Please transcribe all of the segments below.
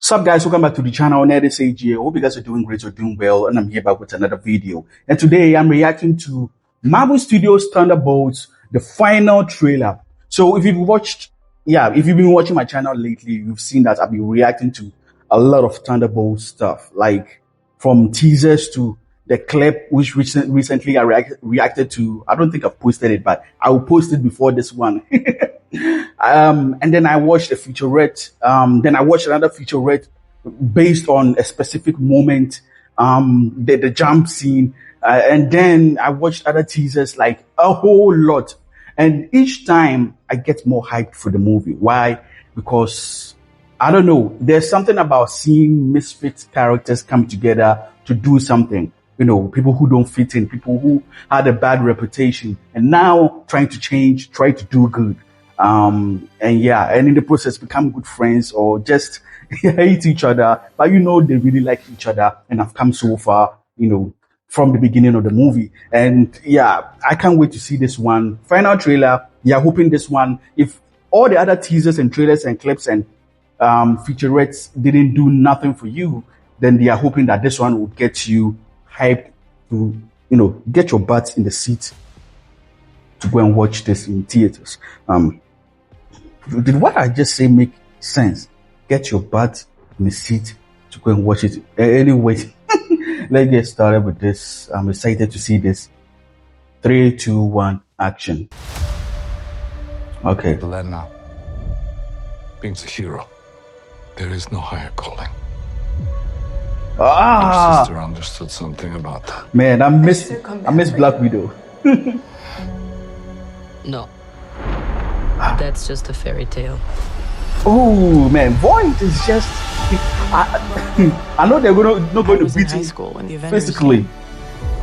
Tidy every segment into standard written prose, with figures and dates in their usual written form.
Sup guys, welcome back to the channel. Ned Sage here. Hope you guys are doing great or doing well, and I'm here back with another video. And today I'm reacting to Marvel Studios Thunderbolts, the final trailer. So if you've been watching my channel lately, you've seen that I've been reacting to a lot of Thunderbolt stuff, like from teasers to the clip which recently I reacted to. I don't think I've posted it, but I will post it before this one. And then I watched a featurette. Then I watched another featurette based on a specific moment, the jump scene. And then I watched other teasers, like a whole lot. And each time I get more hyped for the movie. Why? Because I don't know. There's something about seeing misfit characters come together to do something. You know, people who don't fit in, people who had a bad reputation, and now trying to change, try to do good. And in the process become good friends or just hate each other, but you know they really like each other and have come so far, you know, from the beginning of the movie. And yeah, I can't wait to see this one. Final trailer. Yeah, hoping this one, if all the other teasers and trailers and clips and featurettes didn't do nothing for you, then they are hoping that this one will get you hyped to, you know, get your butts in the seat to go and watch this in theaters. Did what I just say make sense? Get your butt in the seat to go and watch it. Anyway, let's get started with this. I'm excited to see this. 3, 2, 1, action. Okay. Elena, being a hero, there is no higher calling. Your sister understood something about that. Man, I miss Black Widow. No. That's just a fairy tale. Oh man, Void is just I know they're not going to beat him school when the Avengers physically.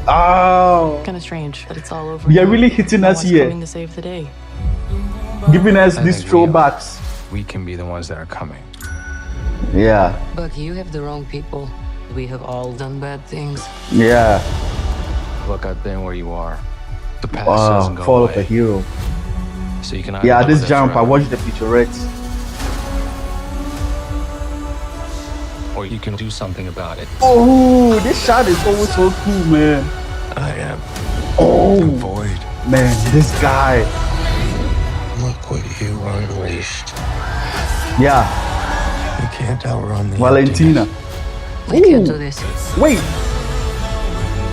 Oh, kind of strange that it's all over. They are really hitting us here, coming to save the day, giving us these throwbacks. We can be the ones that are coming. Yeah. But you have the wrong people. We have all done bad things. Yeah. Look, I've been where you are. The past doesn't go fall away. of a hero. So you can this jump, forever. I watched the featurettes. Or you can do something about it. Oh, this shot is always so cool, man. I am. Oh, the Void. Man, this guy. Look what you unleashed. Yeah. You can't outrun the Valentina. We can't do this. Wait.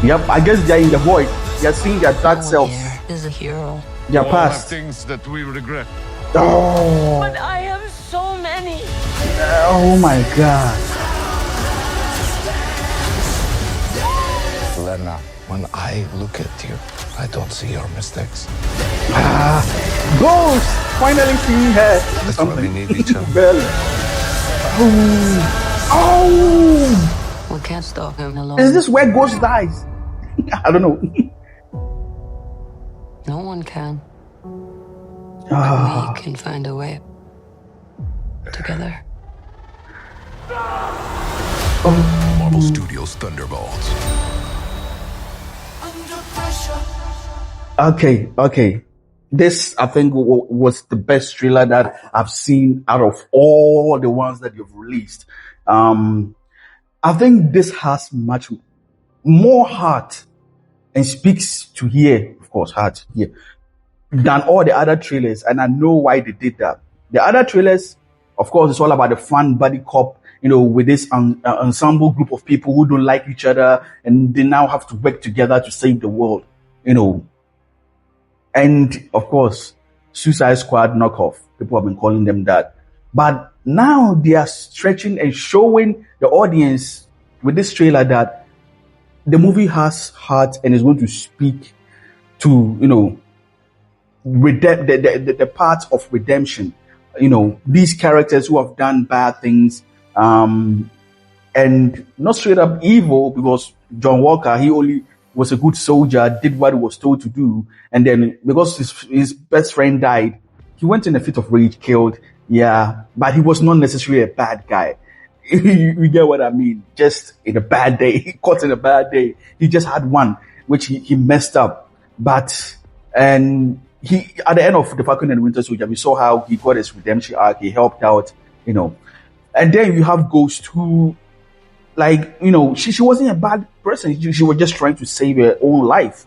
Yep, I guess they're in the Void. They're seeing their dark selves. Is a hero. Their past. Things that we regret. Oh. But I have so many. Oh my God. Lena, when I look at you, I don't see your mistakes. Ghost! Finally seeing her. That's why we need each other. Barely. Oh! We can't stop him alone. Is this where Ghost dies? I don't know. No one can. We can find a way. Together. Marvel Studios Thunderbolts. Okay. This, I think, was the best trailer that I've seen out of all the ones that you've released. I think this has much more heart and speaks to here, of course, heart here, than all the other trailers. And I know why they did that. The other trailers, of course, it's all about the fun buddy cop, you know, with this ensemble group of people who don't like each other, and they now have to work together to save the world, you know. And of course, Suicide Squad knockoff. People have been calling them that. But now they are stretching and showing the audience with this trailer that the movie has heart and is going to speak to, you know, the part of redemption. You know, these characters who have done bad things, and not straight up evil, because John Walker, he only was a good soldier, did what he was told to do, and then because his best friend died, he went in a fit of rage, killed. Yeah, but he was not necessarily a bad guy. You get what I mean? Just in a bad day, caught in a bad day. He just had one, which he messed up. And he, at the end of the Falcon and Winter Soldier, we saw how he got his redemption arc. He helped out, you know, And then you have Ghost, who, like, she wasn't a bad person. She was just trying to save her own life,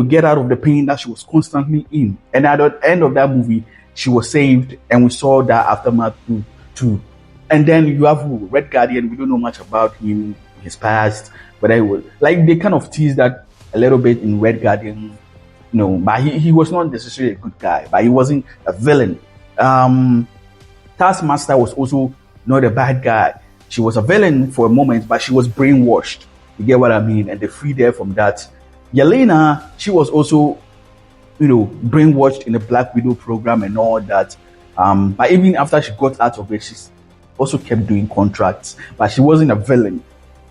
get out of the pain that she was constantly in. And at the end of that movie, she was saved, and we saw that aftermath too. And then you have Red Guardian. We don't know much about him, his past, but they kind of teased that a little bit in Red Guardian, but he was not necessarily a good guy, but he wasn't a villain. Taskmaster was also not a bad guy. She was a villain for a moment, but she was brainwashed. You get what I mean? And they freed her from that. Yelena, she was also, brainwashed in the Black Widow program and all that. But even after she got out of it, she also kept doing contracts, but she wasn't a villain.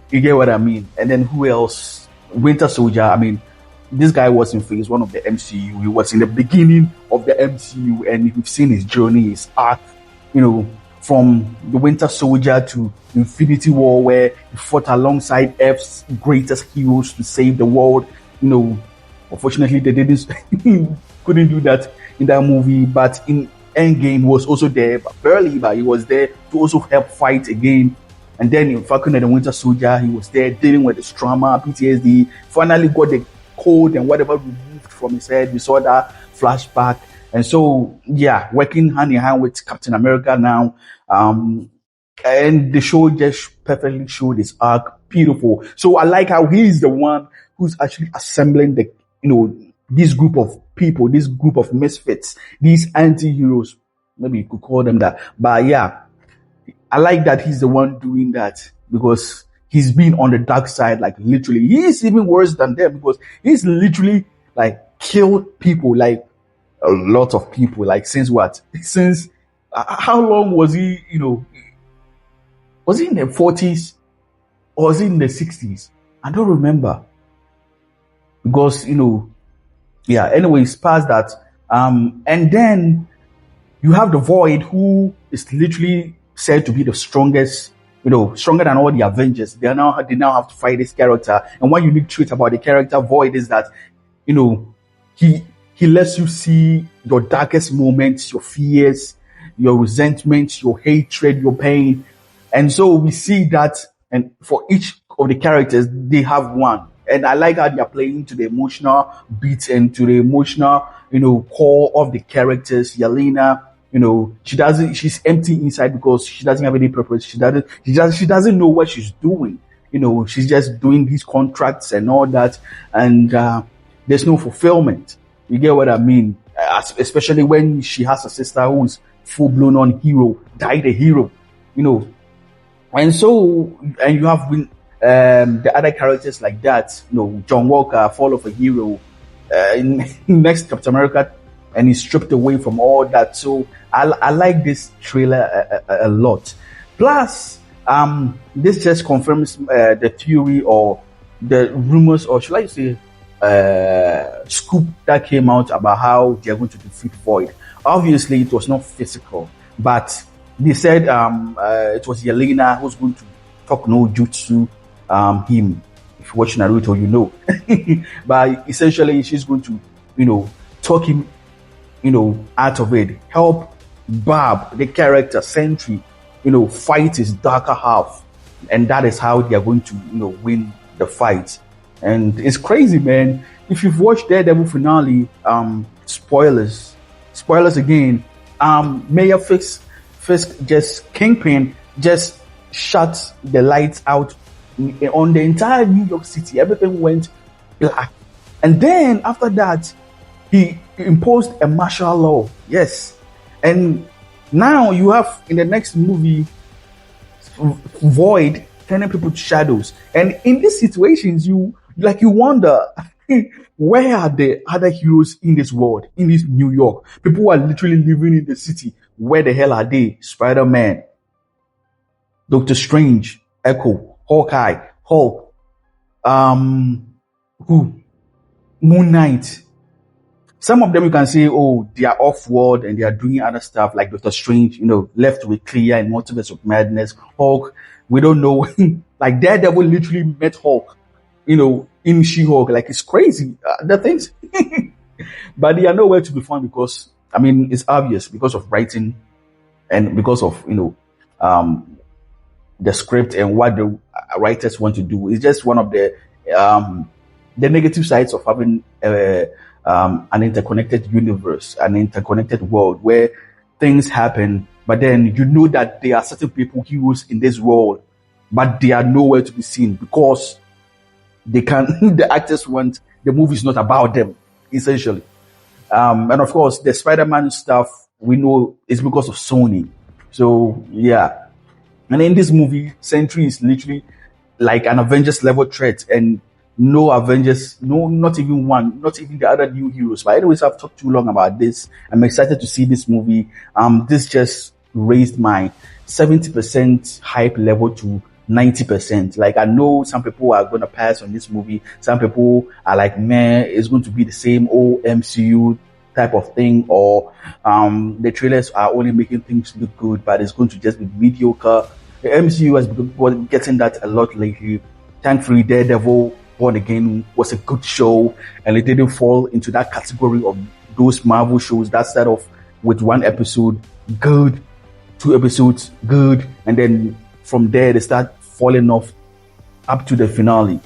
You get what I mean? And then who else? Winter Soldier. I mean, this guy was in phase 1 of the MCU. He was in the beginning of the MCU, and we've seen his journey, his arc, from the Winter Soldier to Infinity War, where he fought alongside Earth's greatest heroes to save the world. Unfortunately, they couldn't do that in that movie. But in Endgame, he was also there, but barely, but he was there to also help fight again. And then in Falcon and the Winter Soldier, he was there dealing with his trauma, PTSD. Finally got the code and whatever removed from his head. We saw that flashback. And so, yeah, working hand in hand with Captain America now. And the show just perfectly showed his arc. Beautiful. So I like how he's the one who's actually assembling this group of people, this group of misfits, these anti-heroes. Maybe you could call them that. But yeah, I like that he's the one doing that, because he's been on the dark side, like literally. He's even worse than them, because he's literally like killed people, like a lot of people, like since what? Since how long was he, was he in the 40s or was he in the 60s? I don't remember. Because, yeah, anyways, past that. And then you have the Void, who is literally said to be the strongest, stronger than all the Avengers. They now have to fight this character. And one unique trait about the character Void is that, he lets you see your darkest moments, your fears, your resentment, your hatred, your pain. And so we see that, and for each of the characters, they have one. And I like how they are playing to the emotional beats and to the emotional, core of the characters. Yelena, she's empty inside because she doesn't have any purpose. She doesn't know what she's doing. She's just doing these contracts and all that. And, there's no fulfillment. You get what I mean? Especially when she has a sister who's full-blown on hero, died a hero, And so, and you have the other characters like that, John Walker, fall of a hero, next Captain America, and he's stripped away from all that. So I like this trailer a lot. Plus, this just confirms the theory or the rumors, or should I say, scoop that came out about how they're going to defeat Void. Obviously, it was not physical, but they said it was Yelena who's going to talk no jutsu him. If you watch Naruto, but essentially she's going to, talk him, out of it. Help Barb, the character Sentry, fight his darker half, and that is how they are going to, win the fight. And it's crazy, man. If you've watched Daredevil finale, spoilers again. Mayor Fisk Kingpin just shut the lights out on the entire New York City. Everything went black. And then after that, he imposed a martial law. Yes. And now you have in the next movie, Void turning people to shadows. And in these situations, you wonder, where are the other heroes in this world, in this New York? People who are literally living in the city. Where the hell are they? Spider-Man, Doctor Strange, Echo, Hawkeye, Hulk, Moon Knight. Some of them you can say, oh, they are off-world and they are doing other stuff like Doctor Strange, left with Clea in Multiverse of Madness. Hulk, we don't know. Like Daredevil literally met Hulk, in She-Hulk. Like, it's crazy. The things. But they are nowhere to be found because, it's obvious because of writing and because of, the script and what the writers want to do. It's just one of the negative sides of having an interconnected universe, an interconnected world where things happen, but then you know that there are certain people, heroes in this world, but they are nowhere to be seen because they can. The actors want the movie is not about them, essentially. And of course, the Spider-Man stuff we know is because of Sony. So yeah. And in this movie, Sentry is literally like an Avengers level threat, and no Avengers, no, not even one, not even the other new heroes. But anyways, I've talked too long about this. I'm excited to see this movie. This just raised my 70% hype level to 90%. Like, I know some people are going to pass on this movie. Some people are like, man, it's going to be the same old MCU type of thing, or the trailers are only making things look good, but it's going to just be mediocre. The MCU has been getting that a lot lately. Thankfully, Daredevil Born Again was a good show, and it didn't fall into that category of those Marvel shows that start off with one episode good, 2 episodes good, and then from there they start falling off up to the finale.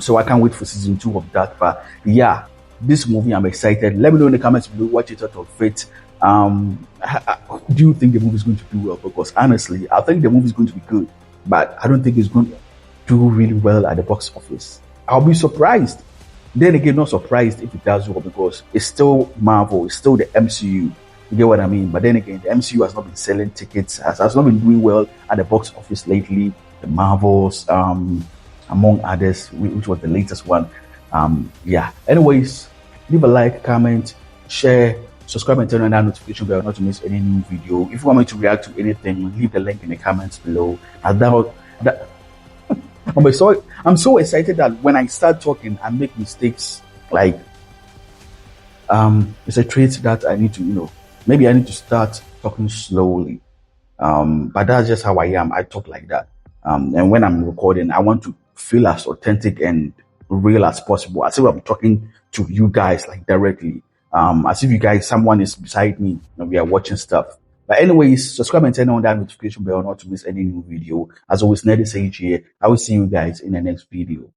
So I can't wait for season 2 of that. But yeah, this movie, I'm excited. Let me know in the comments below what you thought of it. Do you think the movie is going to do well? Because honestly, I think the movie is going to be good, but I don't think it's going to do really well at the box office. I'll be surprised. Then again, not surprised if it does well, because it's still Marvel, it's still the MCU. You get what I mean? But then again, the MCU has not been selling tickets, has not been doing well at the box office lately. The Marvels, among others, which was the latest one. Yeah. Anyways, leave a like, comment, share, subscribe, and turn on that notification bell not to miss any new video. If you want me to react to anything, leave the link in the comments below. And I'm so excited that when I start talking, I make mistakes. Like, it's a trait that I need to, maybe I need to start talking slowly. But that's just how I am. I talk like that. And when I'm recording, I want to feel as authentic and real as possible, as if I'm talking to you guys, like, directly, as if you guys, someone is beside me and we are watching stuff. But anyways, subscribe and turn on that notification bell not to miss any new video. As always, Ned is here. I will see you guys in the next video.